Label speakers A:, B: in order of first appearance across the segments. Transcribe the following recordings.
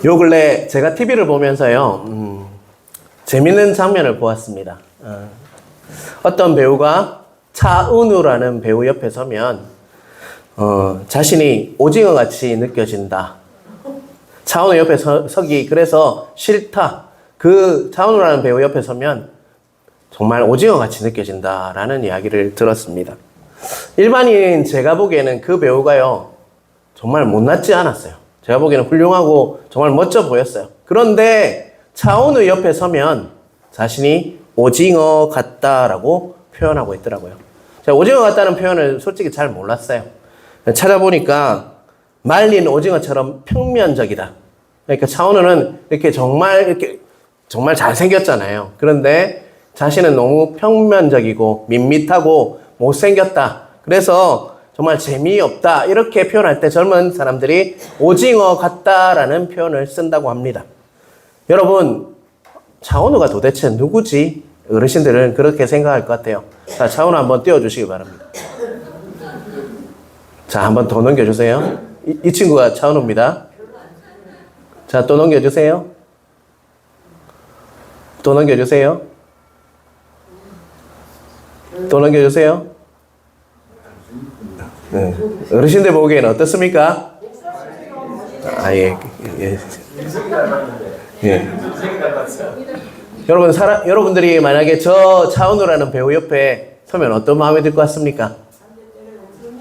A: 요 근래 제가 TV를 보면서요, 재밌는 장면을 보았습니다. 어떤 배우가 차은우라는 배우 옆에 서면, 자신이 오징어 같이 느껴진다. 차은우 옆에 서기 그래서 싫다. 그 차은우라는 배우 옆에 서면 정말 오징어 같이 느껴진다라는 이야기를 들었습니다. 일반인 제가 보기에는 그 배우가요, 정말 못났지 않았어요. 제가 보기에는 훌륭하고 정말 멋져 보였어요. 그런데 차은우 옆에 서면 자신이 오징어 같다라고 표현하고 있더라고요. 제가 오징어 같다는 표현을 솔직히 잘 몰랐어요. 찾아보니까 말린 오징어처럼 평면적이다. 그러니까 차은우는 이렇게 정말 잘생겼잖아요. 그런데 자신은 너무 평면적이고 밋밋하고 못생겼다. 그래서 정말 재미없다. 이렇게 표현할 때 젊은 사람들이 오징어 같다라는 표현을 쓴다고 합니다. 여러분, 차은우가 도대체 누구지? 어르신들은 그렇게 생각할 것 같아요. 자, 차은우 한번 띄워주시기 바랍니다. 자, 한번 더 넘겨주세요. 이 친구가 차은우입니다. 자, 또 넘겨주세요. 또 넘겨주세요. 또 넘겨주세요. 네. 어르신들 보기에는 어떻습니까? 아, 예. 예. 여러분들이 만약에 저 차은우라는 배우 옆에 서면 어떤 마음이 들 것 같습니까?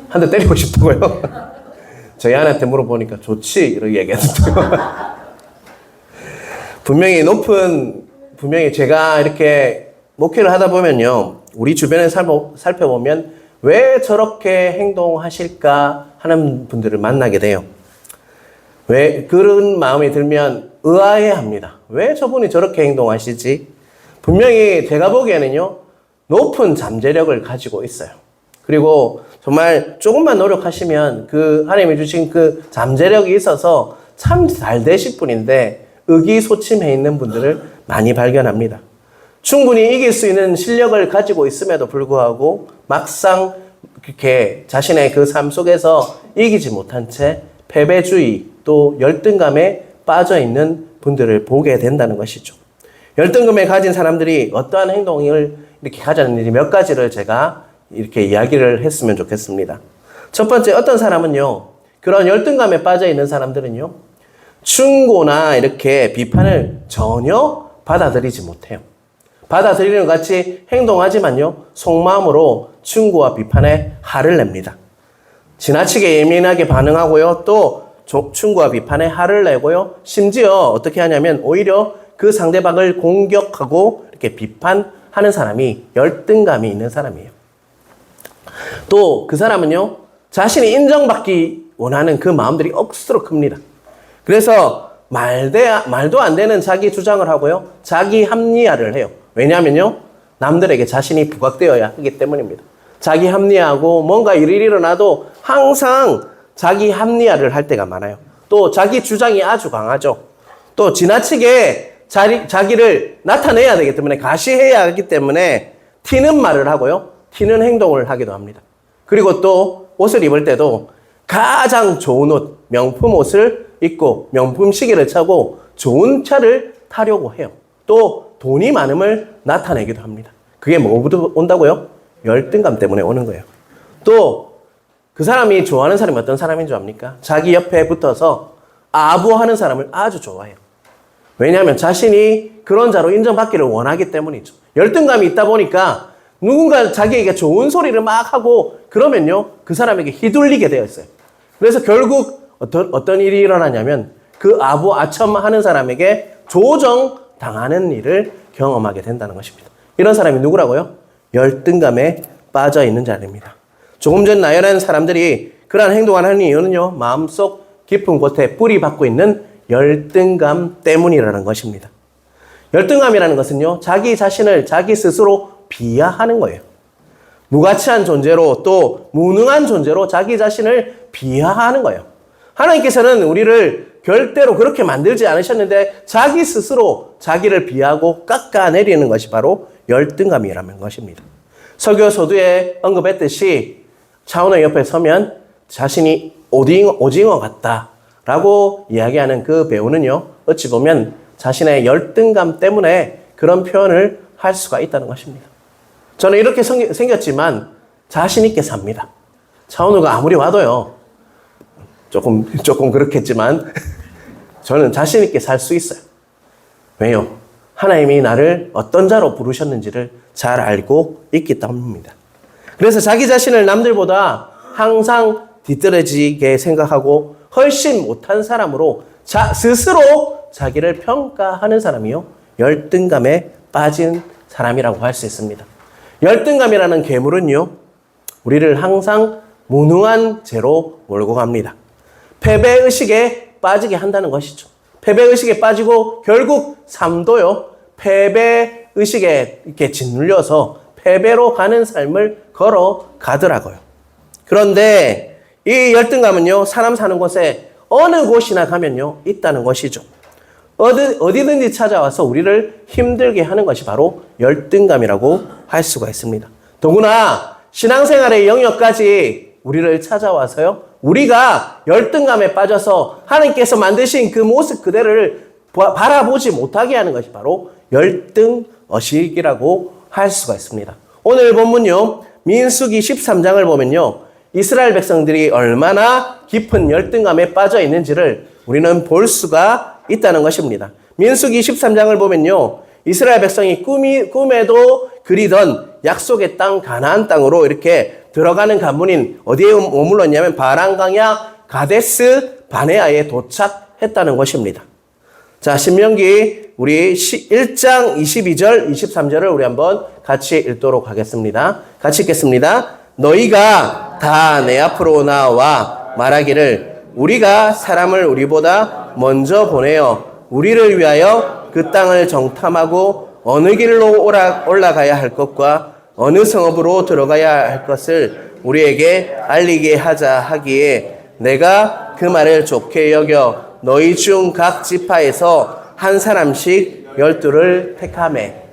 A: 한 대 때리고 싶다고요? 저희 아내한테 물어보니까 좋지 이렇게 얘기했어요. 분명히 제가 이렇게 목회를 하다 보면요, 우리 주변을 살펴보면 왜 저렇게 행동하실까 하는 분들을 만나게 돼요. 왜 그런 마음이 들면 의아해합니다. 왜 저분이 저렇게 행동하시지? 분명히 제가 보기에는요, 높은 잠재력을 가지고 있어요. 그리고 정말 조금만 노력하시면 그 하나님이 주신 그 잠재력이 있어서 참 잘 되실 분인데 의기소침해 있는 분들을 많이 발견합니다. 충분히 이길 수 있는 실력을 가지고 있음에도 불구하고 막상 이렇게 자신의 그 삶 속에서 이기지 못한 채 패배주의 또 열등감에 빠져 있는 분들을 보게 된다는 것이죠. 열등감에 가진 사람들이 어떠한 행동을 이렇게 가졌는지 몇 가지를 제가 이렇게 이야기를 했으면 좋겠습니다. 첫 번째, 어떤 사람은요, 그런 열등감에 빠져 있는 사람들은요, 충고나 이렇게 비판을 전혀 받아들이지 못해요. 받아들이는 것 같이 행동하지만요, 속마음으로 충고와 비판에 화를 냅니다. 지나치게 예민하게 반응하고요, 또 충고와 비판에 화를 내고요, 심지어 어떻게 하냐면 오히려 그 상대방을 공격하고 이렇게 비판하는 사람이 열등감이 있는 사람이에요. 또 그 사람은요, 자신이 인정받기 원하는 그 마음들이 억수로 큽니다. 그래서 말도 안 되는 자기 주장을 하고요, 자기 합리화를 해요. 왜냐하면요, 남들에게 자신이 부각되어야 하기 때문입니다. 자기 합리화하고 뭔가 일이 일어나도 항상 자기 합리화를 할 때가 많아요. 또 자기 주장이 아주 강하죠. 또 지나치게 자기를 나타내야 되기 때문에, 가시해야 하기 때문에 튀는 말을 하고요, 튀는 행동을 하기도 합니다. 그리고 또 옷을 입을 때도 가장 좋은 옷, 명품 옷을 입고 명품 시계를 차고 좋은 차를 타려고 해요. 또 돈이 많음을 나타내기도 합니다. 그게 뭐부터 온다고요? 열등감 때문에 오는 거예요. 또 그 사람이 좋아하는 사람이 어떤 사람인 줄 압니까? 자기 옆에 붙어서 아부하는 사람을 아주 좋아해요. 왜냐하면 자신이 그런 자로 인정받기를 원하기 때문이죠. 열등감이 있다 보니까 누군가 자기에게 좋은 소리를 막 하고 그러면요, 그 사람에게 휘둘리게 되어 있어요. 그래서 결국 어떤 일이 일어나냐면 그 아첨하는 사람에게 조정당하는 일을 경험하게 된다는 것입니다. 이런 사람이 누구라고요? 열등감에 빠져 있는 자입니다. 조금 전 나열한 사람들이 그러한 행동을 하는 이유는요, 마음속 깊은 곳에 뿌리 박고 있는 열등감 때문이라는 것입니다. 열등감이라는 것은요, 자기 자신을 자기 스스로 비하하는 거예요. 무가치한 존재로 또 무능한 존재로 자기 자신을 비하하는 거예요. 하나님께서는 우리를 결대로 그렇게 만들지 않으셨는데 자기 스스로 자기를 비하고 깎아내리는 것이 바로 열등감이라는 것입니다. 설교 서두에 언급했듯이 차은우 옆에 서면 자신이 오징어 같다 라고 이야기하는 그 배우는요, 어찌 보면 자신의 열등감 때문에 그런 표현을 할 수가 있다는 것입니다. 저는 이렇게 생겼지만 자신 있게 삽니다. 차은우가 아무리 와도요, 조금 그렇겠지만 저는 자신 있게 살 수 있어요. 왜요? 하나님이 나를 어떤 자로 부르셨는지를 잘 알고 있기 때문입니다. 그래서 자기 자신을 남들보다 항상 뒤떨어지게 생각하고 훨씬 못한 사람으로 스스로 자기를 평가하는 사람이요, 열등감에 빠진 사람이라고 할 수 있습니다. 열등감이라는 괴물은요, 우리를 항상 무능한 죄로 몰고 갑니다. 패배의식에 빠지게 한다는 것이죠. 패배의식에 빠지고 결국 삶도요, 패배의식에 이렇게 짓눌려서 패배로 가는 삶을 걸어가더라고요. 그런데 이 열등감은요, 사람 사는 곳에 어느 곳이나 가면요, 있다는 것이죠. 어디든지 찾아와서 우리를 힘들게 하는 것이 바로 열등감이라고 할 수가 있습니다. 더구나 신앙생활의 영역까지 우리를 찾아와서요, 우리가 열등감에 빠져서 하나님께서 만드신 그 모습 그대로를 바라보지 못하게 하는 것이 바로 열등의식이라고 할 수가 있습니다. 오늘 본문요, 민수기 13장을 보면요, 이스라엘 백성들이 얼마나 깊은 열등감에 빠져 있는지를 우리는 볼 수가 있다는 것입니다. 민수기 13장을 보면요, 이스라엘 백성이 꿈에도 그리던 약속의 땅 가나안 땅으로 이렇게 들어가는 관문인 어디에 머물렀냐면 바란강야 가데스 바네아에 도착했다는 것입니다. 자, 신명기 우리 1장 22절 23절을 우리 한번 같이 읽도록 하겠습니다. 같이 읽겠습니다. 너희가 다 내 앞으로 나와 말하기를 우리가 사람을 우리보다 먼저 보내어 우리를 위하여 그 땅을 정탐하고 어느 길로 올라가야 할 것과 어느 성읍으로 들어가야 할 것을 우리에게 알리게 하자 하기에 내가 그 말을 좋게 여겨 너희 중 각 지파에서 한 사람씩 12를 택하매.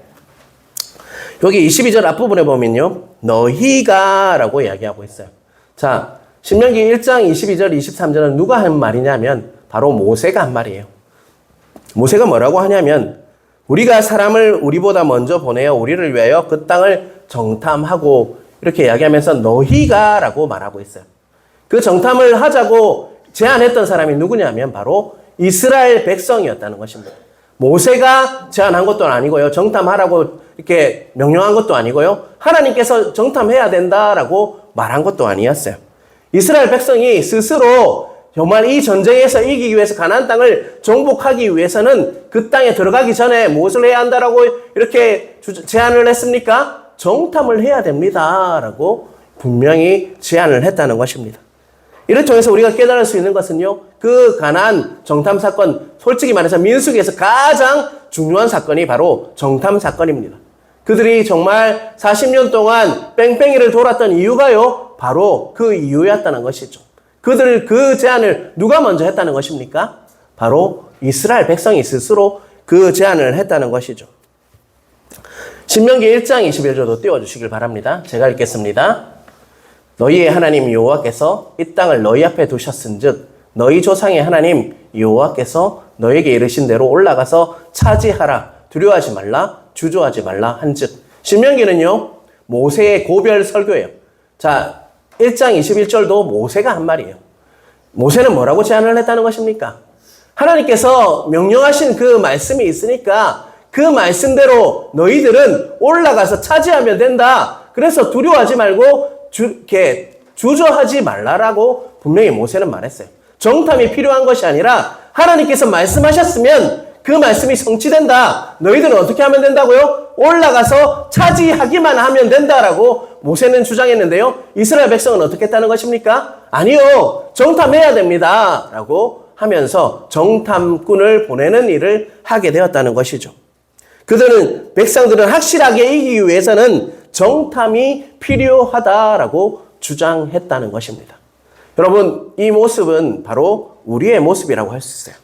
A: 여기 22절 앞부분에 보면요, 너희가 라고 이야기하고 있어요. 자, 신명기 1장 22절 23절은 누가 한 말이냐면 바로 모세가 한 말이에요. 모세가 뭐라고 하냐면 우리가 사람을 우리보다 먼저 보내어 우리를 위하여 그 땅을 정탐하고 이렇게 이야기하면서 너희가 라고 말하고 있어요. 그 정탐을 하자고 제안했던 사람이 누구냐면 바로 이스라엘 백성이었다는 것입니다. 모세가 제안한 것도 아니고요, 정탐하라고 이렇게 명령한 것도 아니고요, 하나님께서 정탐해야 된다라고 말한 것도 아니었어요. 이스라엘 백성이 스스로 정말 이 전쟁에서 이기기 위해서 가나안 땅을 정복하기 위해서는 그 땅에 들어가기 전에 무엇을 해야 한다라고 이렇게 제안을 했습니까? 정탐을 해야 됩니다라고 분명히 제안을 했다는 것입니다. 이를 통해서 우리가 깨달을 수 있는 것은요, 그 가나안 정탐 사건, 솔직히 말해서 민수기에서 가장 중요한 사건이 바로 정탐 사건입니다. 그들이 정말 40년 동안 뺑뺑이를 돌았던 이유가요, 바로 그 이유였다는 것이죠. 그들 그 제안을 누가 먼저 했다는 것입니까? 바로 이스라엘 백성이 스스로 그 제안을 했다는 것이죠. 신명기 1장 21절도 띄워주시길 바랍니다. 제가 읽겠습니다. 너희의 하나님 여호와께서 이 땅을 너희 앞에 두셨은즉 너희 조상의 하나님 여호와께서 너희에게 이르신 대로 올라가서 차지하라. 두려워하지 말라. 주저하지 말라 한즉. 신명기는요, 모세의 고별 설교예요. 자, 1장 21절도 모세가 한 말이에요. 모세는 뭐라고 제안을 했다는 것입니까? 하나님께서 명령하신 그 말씀이 있으니까 그 말씀대로 너희들은 올라가서 차지하면 된다. 그래서 두려워하지 말고 주저하지 말라라고 분명히 모세는 말했어요. 정탐이 필요한 것이 아니라 하나님께서 말씀하셨으면 그 말씀이 성취된다. 너희들은 어떻게 하면 된다고요? 올라가서 차지하기만 하면 된다라고 모세는 주장했는데요, 이스라엘 백성은 어떻게 했다는 것입니까? 아니요, 정탐해야 됩니다 라고 하면서 정탐꾼을 보내는 일을 하게 되었다는 것이죠. 백성들은 확실하게 이기기 위해서는 정탐이 필요하다라고 주장했다는 것입니다. 여러분, 이 모습은 바로 우리의 모습이라고 할 수 있어요.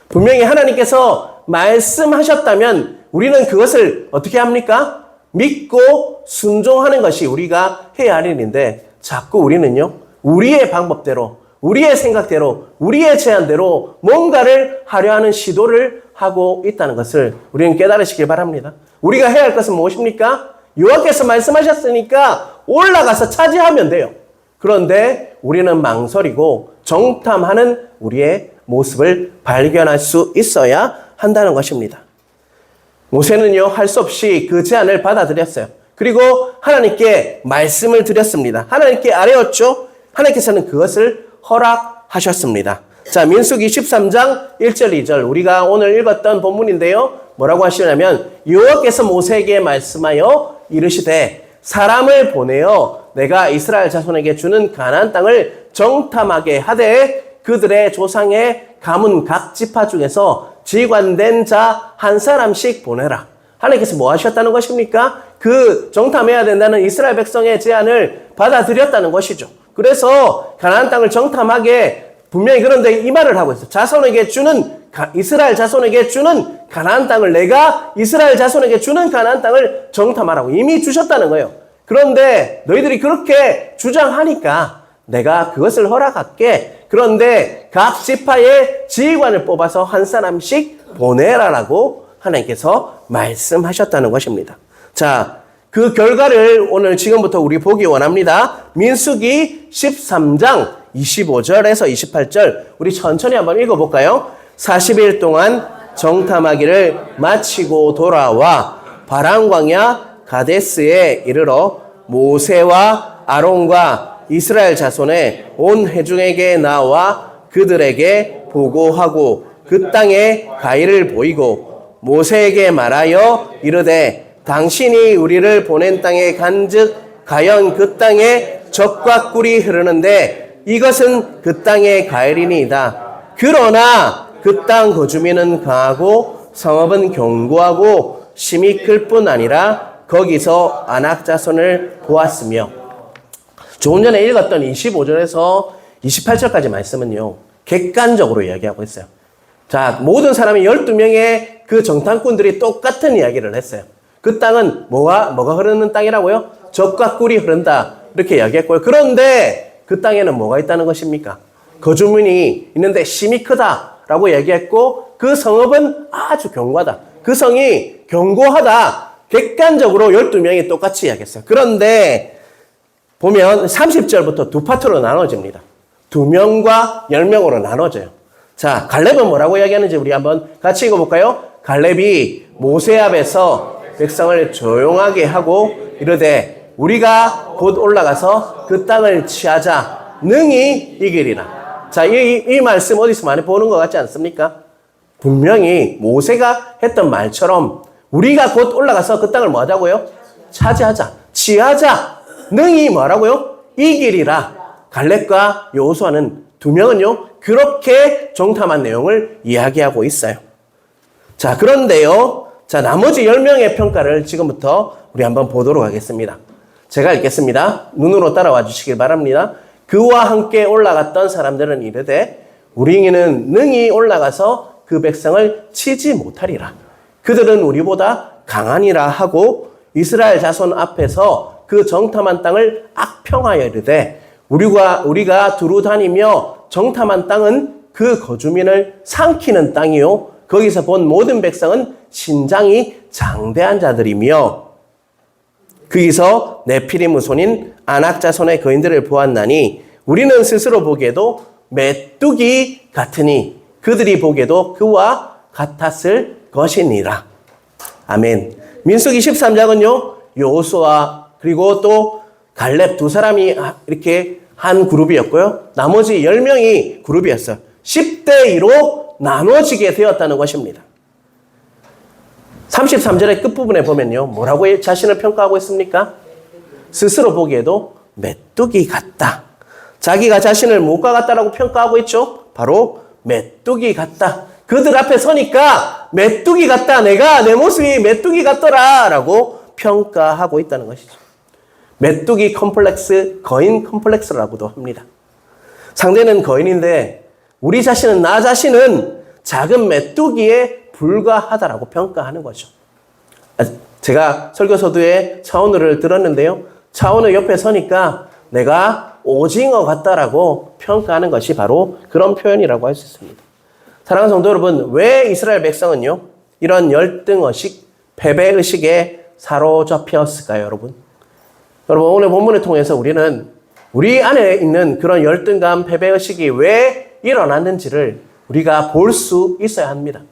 A: 분명히 하나님께서 말씀하셨다면 우리는 그것을 어떻게 합니까? 믿고 순종하는 것이 우리가 해야 할 일인데 자꾸 우리는요, 우리의 방법대로, 우리의 생각대로, 우리의 제안대로 뭔가를 하려 하는 시도를 하고 있다는 것을 우리는 깨달으시길 바랍니다. 우리가 해야 할 것은 무엇입니까? 여호와께서 말씀하셨으니까 올라가서 차지하면 돼요. 그런데 우리는 망설이고 정탐하는 우리의 모습을 발견할 수 있어야 한다는 것입니다. 모세는요, 할 수 없이 그 제안을 받아들였어요. 그리고 하나님께 말씀을 드렸습니다. 하나님께 아뢰었죠. 하나님께서는 그것을 허락하셨습니다. 자, 민수기 13장 1절 2절 우리가 오늘 읽었던 본문인데요. 뭐라고 하시냐면 여호와께서 모세에게 말씀하여 이르시되 사람을 보내어 내가 이스라엘 자손에게 주는 가나안 땅을 정탐하게 하되 그들의 조상의 가문 각 지파 중에서 지관된 자 한 사람씩 보내라. 하나님께서 뭐 하셨다는 것입니까? 그 정탐해야 된다는 이스라엘 백성의 제안을 받아들였다는 것이죠. 그래서 가나안 땅을 정탐하게 분명히 그런데 이 말을 하고 있어요. 이스라엘 자손에게 주는 가나안 땅을 내가 이스라엘 자손에게 주는 가나안 땅을 정탐하라고 이미 주셨다는 거예요. 그런데 너희들이 그렇게 주장하니까 내가 그것을 허락할게. 그런데 각 지파의 지휘관을 뽑아서 한 사람씩 보내라라고 하나님께서 말씀하셨다는 것입니다. 자, 그 결과를 오늘 지금부터 우리 보기 원합니다. 민수기 13장 25절에서 28절 우리 천천히 한번 읽어볼까요? 40일 동안 정탐하기를 마치고 돌아와 바람광야 가데스에 이르러 모세와 아론과 이스라엘 자손의 온 회중에게 나와 그들에게 보고하고 그 땅에 가히를 보이고 모세에게 말하여 이르되 당신이 우리를 보낸 땅에 간즉 가연 그 땅에 젖과 꿀이 흐르는데 이것은 그 땅의 가을이니이다. 그러나 그 땅 거주민은 강하고 성읍은 견고하고 심히 클 뿐 아니라 거기서 아낙 자손을 보았으며 조금 전에 읽었던 25절에서 28절까지 말씀은요 객관적으로 이야기하고 있어요. 자, 모든 사람이 12명의 그 정탐꾼들이 똑같은 이야기를 했어요. 그 땅은 뭐가 흐르는 땅이라고요? 젖과 꿀이 흐른다 이렇게 이야기했고요. 그런데 그 땅에는 뭐가 있다는 것입니까? 거주민이 있는데 심히 크다라고 얘기했고 그 성읍은 아주 견고하다. 그 성이 견고하다. 객관적으로 12명이 똑같이 이야기했어요. 그런데 보면 30절부터 두 파트로 나눠집니다. 2명과 10명으로 나눠져요. 자, 갈렙은 뭐라고 이야기하는지 우리 한번 같이 읽어볼까요? 갈렙이 모세 앞에서 백성을 조용하게 하고 이르되 우리가 곧 올라가서 그 땅을 취하자 능히 이기리라. 자, 이 말씀 어디서 많이 보는 것 같지 않습니까? 분명히 모세가 했던 말처럼 우리가 곧 올라가서 그 땅을 뭐 하자고요? 차지하자, 취하자, 능히 뭐라고요? 이기리라. 갈렙과 여호수아는 2명은요 그렇게 정탐한 내용을 이야기하고 있어요. 자, 그런데요, 자, 나머지 10명의 평가를 지금부터 우리 한번 보도록 하겠습니다. 제가 읽겠습니다. 눈으로 따라와 주시길 바랍니다. 그와 함께 올라갔던 사람들은 이르되 우리는 능히 올라가서 그 백성을 치지 못하리라. 그들은 우리보다 강하니라 하고 이스라엘 자손 앞에서 그 정탐한 땅을 악평하여 이르되 우리가 두루 다니며 정탐한 땅은 그 거주민을 삼키는 땅이요 거기서 본 모든 백성은 신장이 장대한 자들이며 거기서 네피림 후손인 아낙 자손의 거인들을 보았나니 우리는 스스로 보기에도 메뚜기 같으니 그들이 보기에도 그와 같았을 것이니라. 아멘. 민수기 13장은요 여호수아 그리고 또 갈렙 두 사람이 이렇게 한 그룹이었고요. 나머지 10명이 그룹이었어요. 10대 2로 나눠지게 되었다는 것입니다. 33절의 끝부분에 보면요. 뭐라고 자신을 평가하고 있습니까? 스스로 보기에도 메뚜기 같다. 자기가 자신을 무엇과 같다라고 평가하고 있죠? 바로 메뚜기 같다. 그들 앞에 서니까 메뚜기 같다. 내 모습이 메뚜기 같더라. 라고 평가하고 있다는 것이죠. 메뚜기 컴플렉스, 거인 컴플렉스라고도 합니다. 상대는 거인인데 나 자신은 작은 메뚜기에 불과하다라고 평가하는 거죠. 제가 설교서두에 차원우를 들었는데요. 차원우 옆에 서니까 내가 오징어 같다라고 평가하는 것이 바로 그런 표현이라고 할 수 있습니다. 사랑하는 성도 여러분, 왜 이스라엘 백성은요, 이런 열등의식, 패배의식에 사로잡혔을까요, 여러분? 여러분, 오늘 본문을 통해서 우리는 우리 안에 있는 그런 열등감, 패배의식이 왜 일어났는지를 우리가 볼 수 있어야 합니다.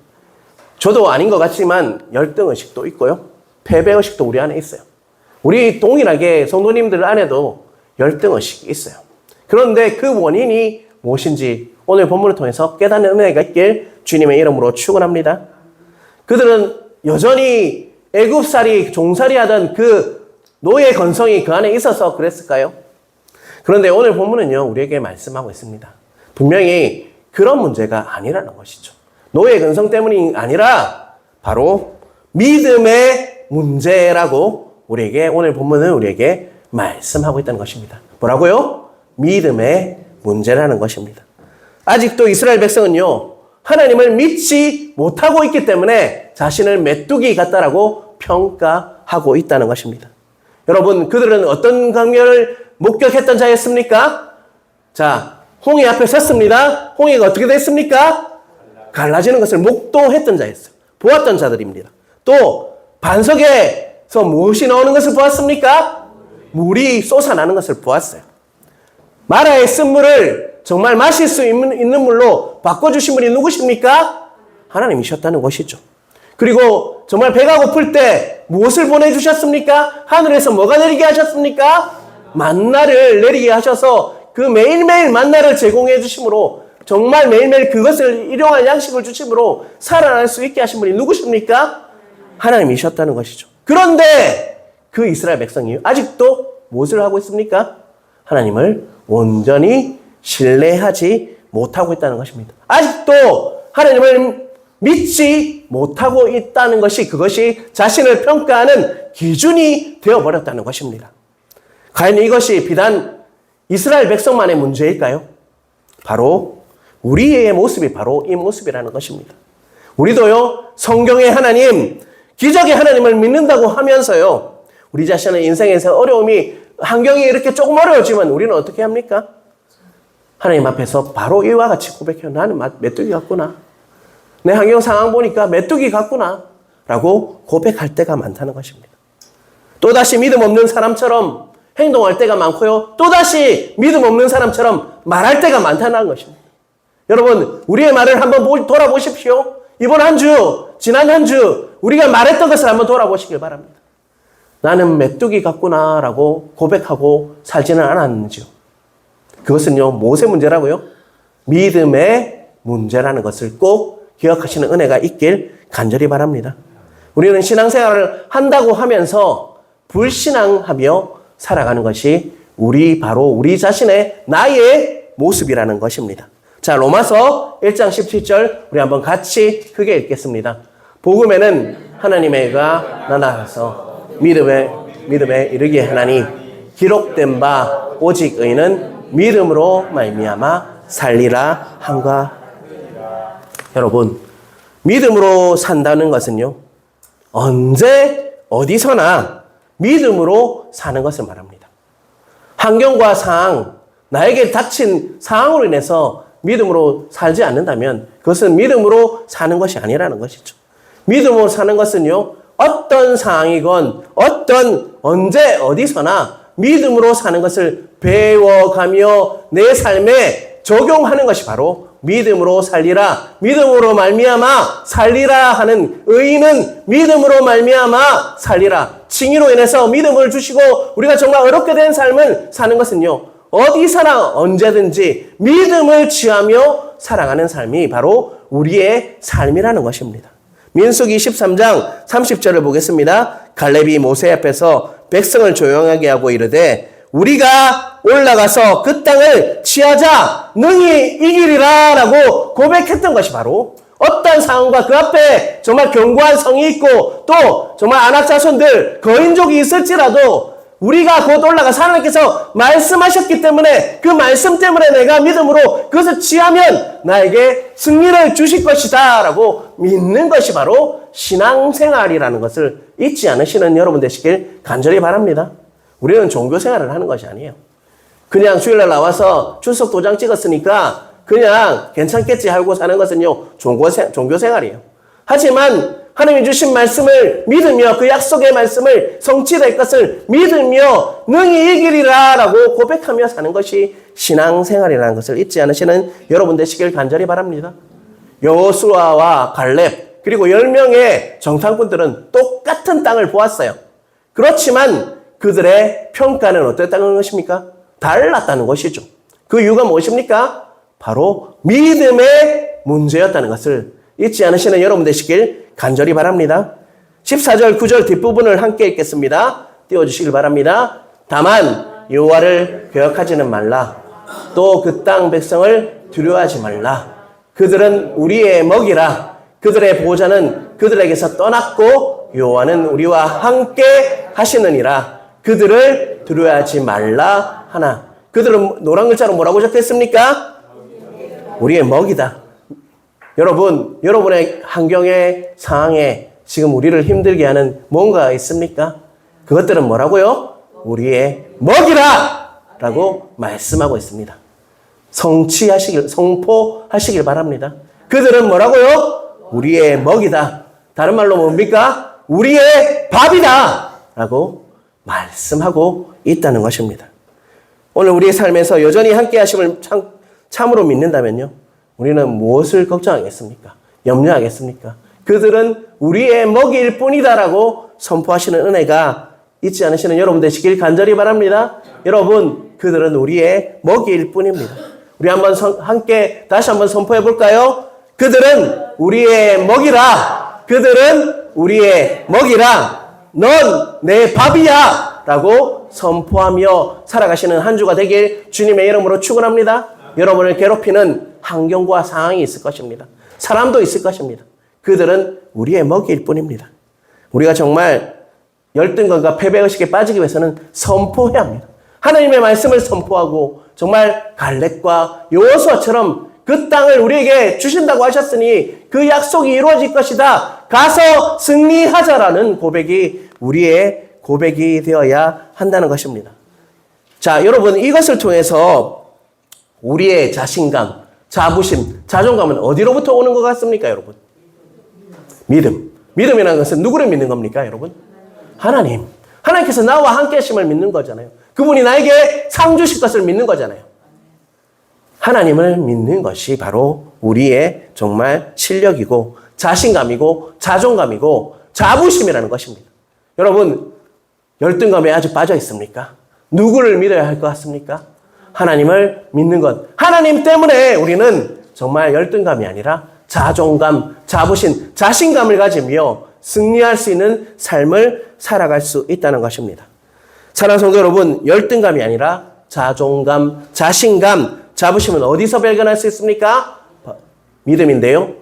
A: 저도 아닌 것 같지만 열등의식도 있고요. 패배의식도 우리 안에 있어요. 우리 동일하게 성도님들 안에도 열등의식이 있어요. 그런데 그 원인이 무엇인지 오늘 본문을 통해서 깨닫는 은혜가 있길 주님의 이름으로 축원합니다. 그들은 여전히 애굽살이 종살이 하던 그 노예 건성이 그 안에 있어서 그랬을까요? 그런데 오늘 본문은요, 우리에게 말씀하고 있습니다. 분명히 그런 문제가 아니라는 것이죠. 노예 건성 때문이 아니라 바로 믿음의 문제라고 우리에게 오늘 본문은 우리에게 말씀하고 있다는 것입니다. 뭐라고요? 믿음의 문제라는 것입니다. 아직도 이스라엘 백성은요, 하나님을 믿지 못하고 있기 때문에 자신을 메뚜기 같다라고 평가하고 있다는 것입니다. 여러분, 그들은 어떤 광야를 목격했던 자였습니까? 자, 홍해 앞에 섰습니다. 홍해가 어떻게 됐습니까? 갈라지는 것을 목도했던 자였어요. 보았던 자들입니다. 또 반석에서 무엇이 나오는 것을 보았습니까? 물이 솟아나는 것을 보았어요. 마라의 쓴물을 정말 마실 수 있는 물로 바꿔주신 분이 누구십니까? 하나님이셨다는 것이죠. 그리고 정말 배가 고플 때 무엇을 보내주셨습니까? 하늘에서 뭐가 내리게 하셨습니까? 만나를 내리게 하셔서 그 매일매일 만나를 제공해 주심으로 정말 매일매일 그것을 일용할 양식을 주심으로 살아날 수 있게 하신 분이 누구십니까? 하나님이셨다는 것이죠. 그런데 그 이스라엘 백성이 아직도 무엇을 하고 있습니까? 하나님을 온전히 신뢰하지 못하고 있다는 것입니다. 아직도 하나님을 믿지 못하고 있다는 것이 그것이 자신을 평가하는 기준이 되어버렸다는 것입니다. 과연 이것이 비단 이스라엘 백성만의 문제일까요? 바로 우리의 모습이 바로 이 모습이라는 것입니다. 우리도요, 성경의 하나님, 기적의 하나님을 믿는다고 하면서요, 우리 자신의 인생에서 어려움이, 환경이 이렇게 조금 어려워지면 우리는 어떻게 합니까? 하나님 앞에서 바로 이와 같이 고백해요. 나는 메뚜기 같구나. 내 환경 상황 보니까 메뚜기 같구나. 라고 고백할 때가 많다는 것입니다. 또다시 믿음 없는 사람처럼 행동할 때가 많고요. 또다시 믿음 없는 사람처럼 말할 때가 많다는 것입니다. 여러분, 우리의 말을 한번 돌아보십시오. 이번 한 주, 지난 한 주 우리가 말했던 것을 한번 돌아보시길 바랍니다. 나는 메뚜기 같구나 라고 고백하고 살지는 않았는지요. 그것은요, 무엇의 문제라고요? 믿음의 문제라는 것을 꼭 기억하시는 은혜가 있길 간절히 바랍니다. 우리는 신앙생활을 한다고 하면서 불신앙하며 살아가는 것이 바로 우리 자신의 나의 모습이라는 것입니다. 자, 로마서 1장 17절 우리 한번 같이 크게 읽겠습니다. 복음에는 하나님의 의가 나타나서 믿음에 이르게 하나니 기록된 바 오직 의는 믿음으로 말미암아 살리라 한가. 여러분, 믿음으로 산다는 것은요, 언제 어디서나 믿음으로 사는 것을 말합니다. 환경과 상황, 나에게 닥친 상황으로 인해서 믿음으로 살지 않는다면 그것은 믿음으로 사는 것이 아니라는 것이죠. 믿음으로 사는 것은요, 어떤 상황이건 언제 어디서나 믿음으로 사는 것을 배워가며 내 삶에 적용하는 것이 바로 믿음으로 살리라, 믿음으로 말미암아 살리라 하는 의인은 믿음으로 말미암아 살리라. 칭의로 인해서 믿음을 주시고 우리가 정말 어렵게 된 삶을 사는 것은요, 어디서나 언제든지 믿음을 취하며 살아가는 삶이 바로 우리의 삶이라는 것입니다. 민수기 13장 30절을 보겠습니다. 갈렙이 모세 앞에서 백성을 조용하게 하고 이르되 우리가 올라가서 그 땅을 취하자 능히 이기리라 라고 고백했던 것이 바로 어떤 상황과 그 앞에 정말 견고한 성이 있고 또 정말 안악 자손들 거인족이 있을지라도 우리가 곧 올라가서 하나님께서 말씀하셨기 때문에 그 말씀 때문에 내가 믿음으로 그것을 취하면 나에게 승리를 주실 것이다 라고 믿는 것이 바로 신앙생활이라는 것을 잊지 않으시는 여러분 되시길 간절히 바랍니다. 우리는 종교생활을 하는 것이 아니에요. 그냥 주일날 나와서 출석 도장 찍었으니까 그냥 괜찮겠지 하고 사는 것은요, 종교 생활이에요. 하지만 하나님이 주신 말씀을 믿으며 그 약속의 말씀을 성취될 것을 믿으며 능히 이기리라 라고 고백하며 사는 것이 신앙생활이라는 것을 잊지 않으시는 여러분 되시길 간절히 바랍니다. 여호수아와 갈렙 그리고 10명의 정탐꾼들은 똑같은 땅을 보았어요. 그렇지만 그들의 평가는 어땠다는 것입니까? 달랐다는 것이죠. 그 이유가 무엇입니까? 바로 믿음의 문제였다는 것을 잊지 않으시는 여러분 되시길 간절히 바랍니다. 14절 9절 뒷부분을 함께 읽겠습니다. 띄워주시길 바랍니다. 다만 여호와를 거역하지는 말라. 또 그 땅 백성을 두려워하지 말라. 그들은 우리의 먹이라. 그들의 보호자는 그들에게서 떠났고 여호와는 우리와 함께 하시느니라. 그들을 두려워하지 말라 하나. 그들은 노란 글자로 뭐라고 적혔습니까? 우리의 먹이다. 여러분, 여러분의 환경에, 상황에 지금 우리를 힘들게 하는 뭔가 있습니까? 그것들은 뭐라고요? 우리의 먹이라! 라고 말씀하고 있습니다. 선포하시길 바랍니다. 그들은 뭐라고요? 우리의 먹이다. 다른 말로 뭡니까? 우리의 밥이다! 라고 말씀하고 있다는 것입니다. 오늘 우리의 삶에서 여전히 함께 하심을 참으로 믿는다면요. 우리는 무엇을 걱정하겠습니까? 염려하겠습니까? 그들은 우리의 먹이일 뿐이다라고 선포하시는 은혜가 잊지 않으시는 여러분 되시길 간절히 바랍니다. 여러분, 그들은 우리의 먹이일 뿐입니다. 우리 함께 다시 한번 선포해 볼까요? 그들은 우리의 먹이라. 그들은 우리의 먹이라. 넌 내 밥이야. 라고 선포하며 살아가시는 한 주가 되길 주님의 이름으로 축원합니다. 여러분을 괴롭히는 환경과 상황이 있을 것입니다. 사람도 있을 것입니다. 그들은 우리의 먹이일 뿐입니다. 우리가 정말 열등감과 패배의식에 빠지기 위해서는 선포해야 합니다. 하나님의 말씀을 선포하고 정말 갈렙과 여호수아처럼 그 땅을 우리에게 주신다고 하셨으니 그 약속이 이루어질 것이다. 가서 승리하자라는 고백이 우리의 고백이 되어야 한다는 것입니다. 자, 여러분 이것을 통해서 우리의 자신감, 자부심, 자존감은 어디로부터 오는 것 같습니까, 여러분? 믿음. 믿음이라는 것은 누구를 믿는 겁니까, 여러분? 하나님. 하나님께서 나와 함께 하심을 믿는 거잖아요. 그분이 나에게 상 주실 것을 믿는 거잖아요. 하나님을 믿는 것이 바로 우리의 정말 실력이고 자신감이고 자존감이고 자부심이라는 것입니다. 여러분, 열등감에 아주 빠져 있습니까? 누구를 믿어야 할 것 같습니까? 하나님을 믿는 것. 하나님 때문에 우리는 정말 열등감이 아니라 자존감, 자부심, 자신감을 가지며 승리할 수 있는 삶을 살아갈 수 있다는 것입니다. 사랑하는 성도 여러분, 열등감이 아니라 자존감, 자신감, 자부심은 어디서 발견할 수 있습니까? 믿음인데요.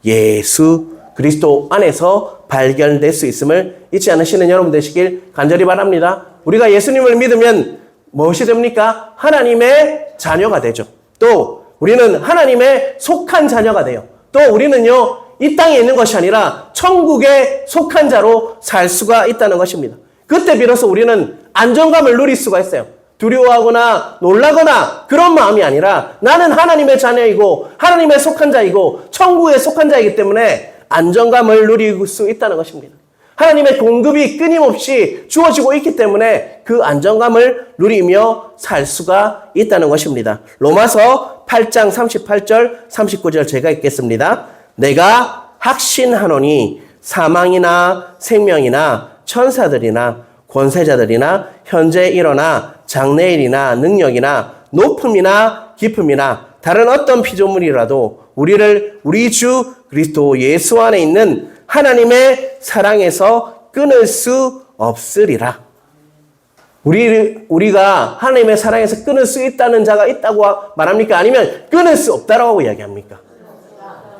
A: 예수 그리스도 안에서 발견될 수 있음을 잊지 않으시는 여러분 되시길 간절히 바랍니다. 우리가 예수님을 믿으면 무엇이 됩니까? 하나님의 자녀가 되죠. 또 우리는 하나님의 속한 자녀가 돼요. 또 우리는요, 이 땅에 있는 것이 아니라 천국에 속한 자로 살 수가 있다는 것입니다. 그때 비로소 우리는 안정감을 누릴 수가 있어요. 두려워하거나 놀라거나 그런 마음이 아니라 나는 하나님의 자녀이고 하나님의 속한 자이고 천국에 속한 자이기 때문에 안정감을 누릴 수 있다는 것입니다. 하나님의 공급이 끊임없이 주어지고 있기 때문에 그 안정감을 누리며 살 수가 있다는 것입니다. 로마서 8장 38절 39절 제가 읽겠습니다. 내가 확신하노니 사망이나 생명이나 천사들이나 권세자들이나 현재 일어나 장래일이나 능력이나 높음이나 깊음이나 다른 어떤 피조물이라도 우리를 우리 주 그리스도 예수 안에 있는 하나님의 사랑에서 끊을 수 없으리라. 우리가 하나님의 사랑에서 끊을 수 있다는 자가 있다고 말합니까? 아니면 끊을 수 없다라고 이야기합니까?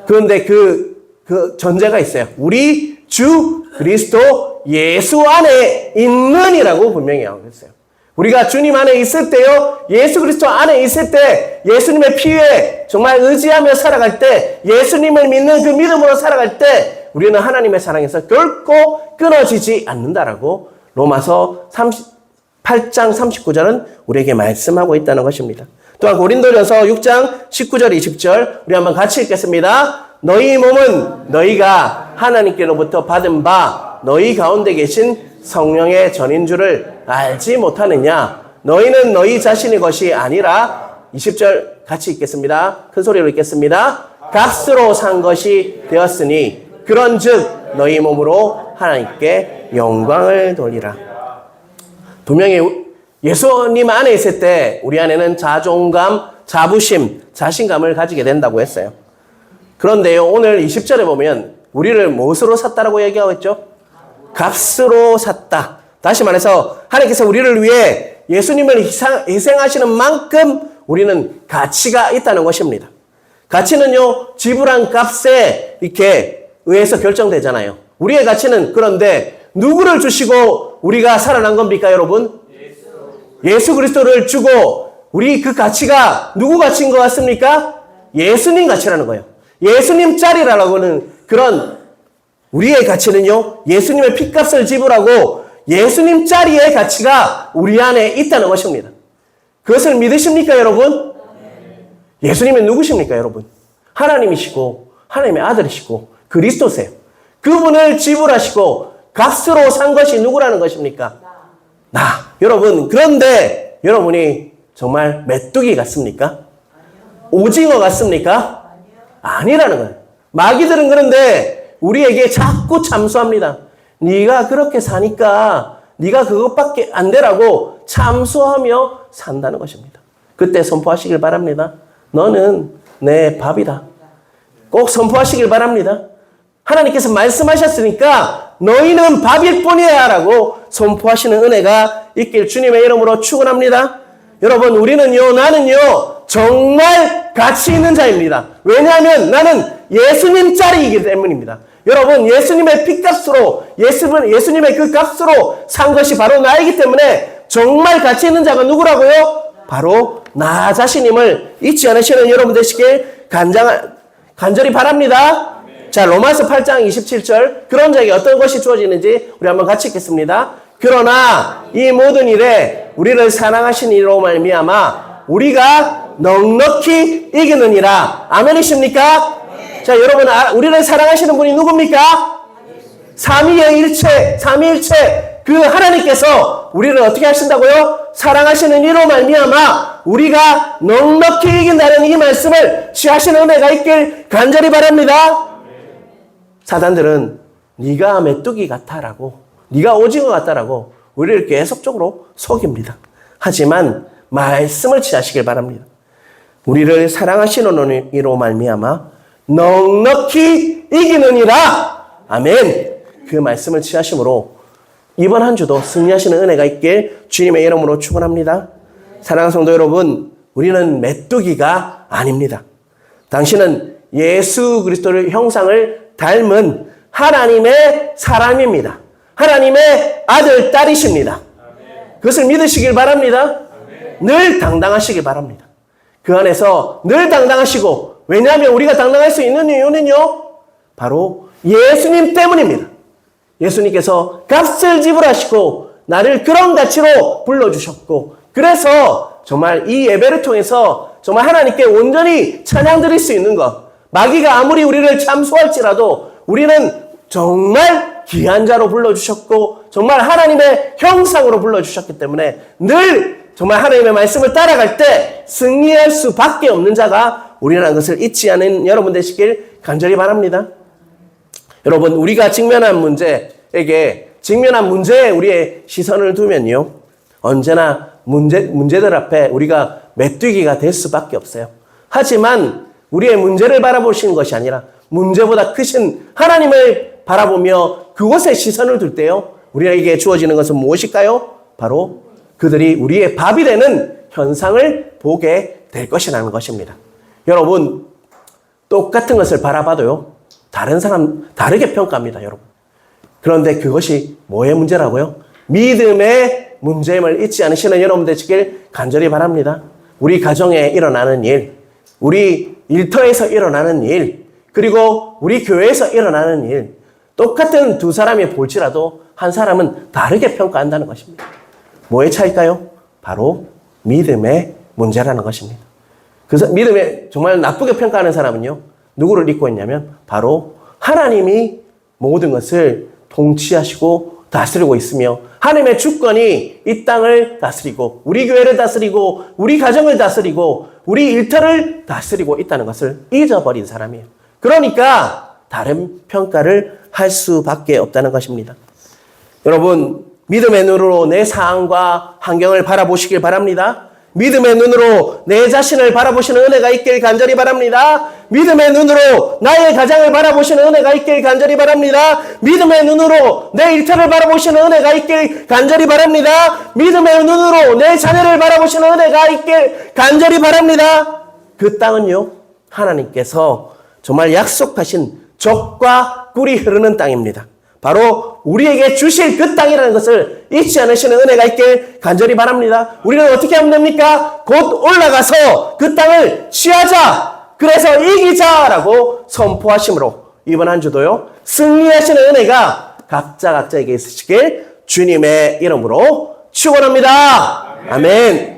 A: 그런데 그 전제가 있어요. 우리 주 그리스도 예수 안에 있는이라고 분명히 하고 있어요. 우리가 주님 안에 있을 때요, 예수 그리스도 안에 있을 때, 예수님의 피에 정말 의지하며 살아갈 때, 예수님을 믿는 그 믿음으로 살아갈 때, 우리는 하나님의 사랑에서 결코 끊어지지 않는다라고 로마서 8장 39절은 우리에게 말씀하고 있다는 것입니다. 또한 고린도전서 6장 19절 20절 우리 한번 같이 읽겠습니다. 너희 몸은 너희가 하나님께로부터 받은 바 너희 가운데 계신 성령의 전인 줄을 알지 못하느냐. 너희는 너희 자신의 것이 아니라 20절 같이 읽겠습니다. 큰 소리로 읽겠습니다. 값으로 산 것이 되었으니 그런즉 너희 몸으로 하나님께 영광을 돌리라. 분명히 예수님 안에 있을 때 우리 안에는 자존감, 자부심, 자신감을 가지게 된다고 했어요. 그런데요, 오늘 20절에 보면 우리를 무엇으로 샀다라고 얘기하고 있죠? 값으로 샀다. 다시 말해서 하나님께서 우리를 위해 예수님을 희생하시는 만큼 우리는 가치가 있다는 것입니다. 가치는요, 지불한 값에 이렇게 의해서 결정되잖아요. 우리의 가치는 그런데 누구를 주시고 우리가 살아난 겁니까, 여러분? 예수 그리스도를 주고 우리 그 가치가 누구 가치인 것 같습니까? 예수님 가치라는 거예요. 예수님 짤이라고 하는 그런 우리의 가치는요, 예수님의 핏값을 지불하고 예수님 짤의 가치가 우리 안에 있다는 것입니다. 그것을 믿으십니까, 여러분? 예수님은 누구십니까, 여러분? 하나님이시고 하나님의 아들이시고 그리스도세요. 그분을 지불하시고 값으로 산 것이 누구라는 것입니까? 나. 여러분, 그런데 여러분이 정말 메뚜기 같습니까? 오징어 같습니까? 아니라는 거예요. 마귀들은 그런데 우리에게 자꾸 참수합니다. 네가 그렇게 사니까 네가 그것밖에 안 되라고 참수하며 산다는 것입니다. 그때 선포하시길 바랍니다. 너는 내 밥이다. 꼭 선포하시길 바랍니다. 하나님께서 말씀하셨으니까 너희는 밥일 뿐이야 라고 선포하시는 은혜가 있길 주님의 이름으로 축원합니다. 여러분, 우리는요, 나는요 정말 가치 있는 자입니다. 왜냐하면 나는 예수님 짤이기 때문입니다. 여러분, 예수님의 핏값으로 예수님의 그 값으로 산 것이 바로 나이기 때문에 정말 가치 있는 자가 누구라고요? 바로 나 자신임을 잊지 않으시는 여러분 되시길 간절히 바랍니다. 자, 로마서 8장 27절 그런 자에게 어떤 것이 주어지는지 우리 한번 같이 읽겠습니다. 그러나 이 모든 일에 우리를 사랑하신 이로 말미암아 우리가 넉넉히 이기느니라. 아멘이십니까? 자, 여러분, 우리를 사랑하시는 분이 누굽니까? 삼위일체 그 하나님께서 우리를 어떻게 하신다고요? 사랑하시는 이로 말미암아 우리가 넉넉히 이긴다는 이 말씀을 취하시는 은혜가 있길 간절히 바랍니다. 사단들은 네가 메뚜기 같아라고, 네가 오징어 같다라고 우리를 계속적으로 속입니다. 하지만 말씀을 취하시길 바랍니다. 우리를 사랑하시는 이로 말미암아 넉넉히 이기느니라. 아멘. 그 말씀을 취하심으로 이번 한 주도 승리하시는 은혜가 있길 주님의 이름으로 축원합니다. 사랑하는 성도 여러분, 우리는 메뚜기가 아닙니다. 당신은 예수 그리스도의 형상을 닮은 하나님의 사람입니다. 하나님의 아들, 딸이십니다. 그것을 믿으시길 바랍니다. 늘 당당하시길 바랍니다. 그 안에서 늘 당당하시고, 왜냐하면 우리가 당당할 수 있는 이유는요, 바로 예수님 때문입니다. 예수님께서 값을 지불하시고 나를 그런 가치로 불러주셨고, 그래서 정말 이 예배를 통해서 정말 하나님께 온전히 찬양 드릴 수 있는 것, 마귀가 아무리 우리를 참수할지라도 우리는 정말 귀한 자로 불러주셨고 정말 하나님의 형상으로 불러주셨기 때문에 늘 정말 하나님의 말씀을 따라갈 때 승리할 수밖에 없는 자가 우리라는 것을 잊지 않은 여러분 되시길 간절히 바랍니다. 여러분, 우리가 직면한 문제에 우리의 시선을 두면요, 언제나 문제들 앞에 우리가 메뚜기가 될 수밖에 없어요. 하지만 우리의 문제를 바라보시는 것이 아니라 문제보다 크신 하나님을 바라보며 그곳에 시선을 둘 때요, 우리에게 주어지는 것은 무엇일까요? 바로 그들이 우리의 밥이 되는 현상을 보게 될 것이라는 것입니다. 여러분, 똑같은 것을 바라봐도요, 다른 사람 다르게 평가합니다, 여러분. 그런데 그것이 뭐의 문제라고요? 믿음의 문제임을 잊지 않으시는 여러분 되시길 간절히 바랍니다. 우리 가정에 일어나는 일, 우리 일터에서 일어나는 일, 그리고 우리 교회에서 일어나는 일, 똑같은 두 사람이 볼지라도 한 사람은 다르게 평가한다는 것입니다. 뭐의 차일까요? 바로 믿음의 문제라는 것입니다. 그래서 믿음에 정말 나쁘게 평가하는 사람은요, 누구를 믿고 있냐면 바로 하나님이 모든 것을 통치하시고 다스리고 있으며 하나님의 주권이 이 땅을 다스리고 우리 교회를 다스리고 우리 가정을 다스리고 우리 일터를 다스리고 있다는 것을 잊어버린 사람이에요. 그러니까 다른 평가를 할 수밖에 없다는 것입니다. 여러분, 믿음의 눈으로 내 상황과 환경을 바라보시길 바랍니다. 믿음의 눈으로 내 자신을 바라보시는 은혜가 있길 간절히 바랍니다. 믿음의 눈으로 나의 가정을 바라보시는 은혜가 있길 간절히 바랍니다. 믿음의 눈으로 내 일터를 바라보시는 은혜가 있길 간절히 바랍니다. 믿음의 눈으로 내 자녀를 바라보시는 은혜가 있길 간절히 바랍니다. 그 땅은요, 하나님께서 정말 약속하신 젖과 꿀이 흐르는 땅입니다. 바로 우리에게 주실 그 땅이라는 것을 잊지 않으시는 은혜가 있길 간절히 바랍니다. 우리는 어떻게 하면 됩니까? 곧 올라가서 그 땅을 취하자. 그래서 이기자라고 선포하심으로 이번 한 주도요, 승리하시는 은혜가 각자에게 있으시길 주님의 이름으로 축원합니다. 아멘.